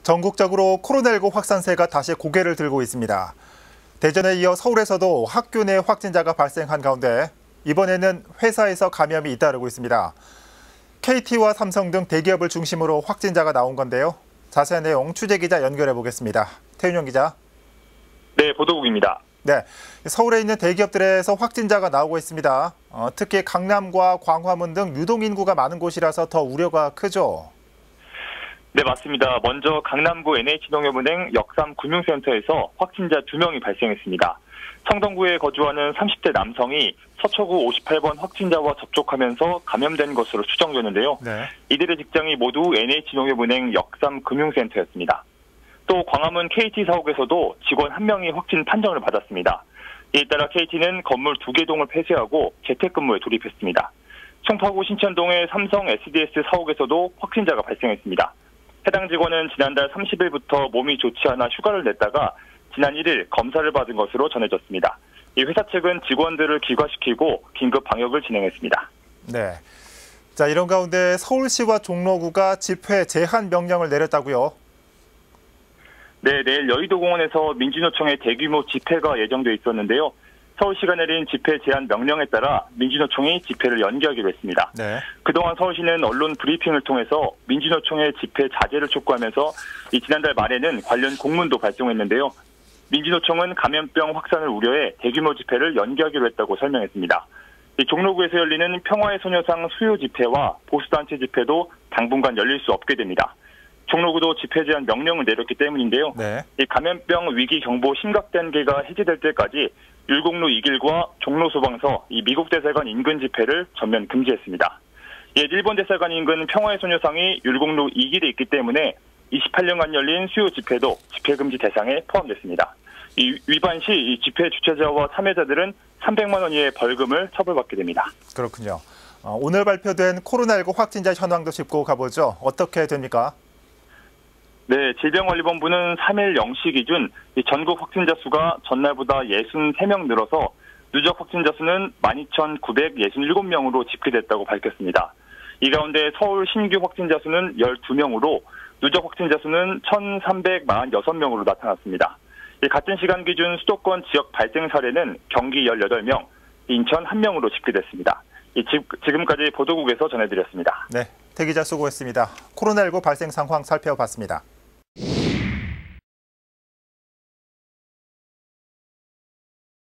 전국적으로 코로나19 확산세가 다시 고개를 들고 있습니다. 대전에 이어 서울에서도 학교 내 확진자가 발생한 가운데 이번에는 회사에서 감염이 잇따르고 있습니다. KT와 삼성 등 대기업을 중심으로 확진자가 나온 건데요. 자세한 내용 취재기자 연결해 보겠습니다. 태윤영 기자. 네, 보도국입니다. 네, 서울에 있는 대기업들에서 확진자가 나오고 있습니다. 특히 강남과 광화문 등 유동인구가 많은 곳이라서 더 우려가 크죠. 네, 맞습니다. 먼저 강남구 NH농협은행 역삼금융센터에서 확진자 2명이 발생했습니다. 청담구에 거주하는 30대 남성이 서초구 58번 확진자와 접촉하면서 감염된 것으로 추정되는데요. 네. 이들의 직장이 모두 NH농협은행 역삼금융센터였습니다. 또 광화문 KT 사옥에서도 직원 1명이 확진 판정을 받았습니다. 이에 따라 KT는 건물 2개 동을 폐쇄하고 재택근무에 돌입했습니다. 송파구 신천동의 삼성 SDS 사옥에서도 확진자가 발생했습니다. 해당 직원은 지난달 30일부터 몸이 좋지 않아 휴가를 냈다가 지난 1일 검사를 받은 것으로 전해졌습니다. 이 회사 측은 직원들을 귀가시키고 긴급 방역을 진행했습니다. 네. 자, 이런 가운데 서울시와 종로구가 집회 제한 명령을 내렸다고요? 네, 내일 여의도공원에서 민주노총의 대규모 집회가 예정돼 있었는데요. 서울시가 내린 집회 제한 명령에 따라 민주노총이 집회를 연기하기로 했습니다. 네. 그동안 서울시는 언론 브리핑을 통해서 민주노총의 집회 자제를 촉구하면서 지난달 말에는 관련 공문도 발송했는데요. 민주노총은 감염병 확산을 우려해 대규모 집회를 연기하기로 했다고 설명했습니다. 종로구에서 열리는 평화의 소녀상 수요 집회와 보수단체 집회도 당분간 열릴 수 없게 됩니다. 종로구도 집회 제한 명령을 내렸기 때문인데요. 네. 이 감염병 위기 경보 심각 단계가 해제될 때까지 율곡로 2길과 종로 소방서, 이 미국 대사관 인근 집회를 전면 금지했습니다. 일본 대사관 인근 평화의 소녀상이 율곡로 2길에 있기 때문에 28년간 열린 수요 집회도 집회 금지 대상에 포함됐습니다. 이 위반 시 이 집회 주최자와 참여자들은 300만 원 이하의 벌금을 처벌받게 됩니다. 그렇군요. 오늘 발표된 코로나19 확진자 현황도 짚고 가보죠. 어떻게 됩니까? 네, 질병관리본부는 3일 0시 기준 전국 확진자 수가 전날보다 63명 늘어서 누적 확진자 수는 12,967명으로 집계됐다고 밝혔습니다. 이 가운데 서울 신규 확진자 수는 12명으로 누적 확진자 수는 1,346명으로 나타났습니다. 같은 시간 기준 수도권 지역 발생 사례는 경기 18명, 인천 1명으로 집계됐습니다. 지금까지 보도국에서 전해드렸습니다. 네, 태 기자 수고했습니다. 코로나19 발생 상황 살펴봤습니다.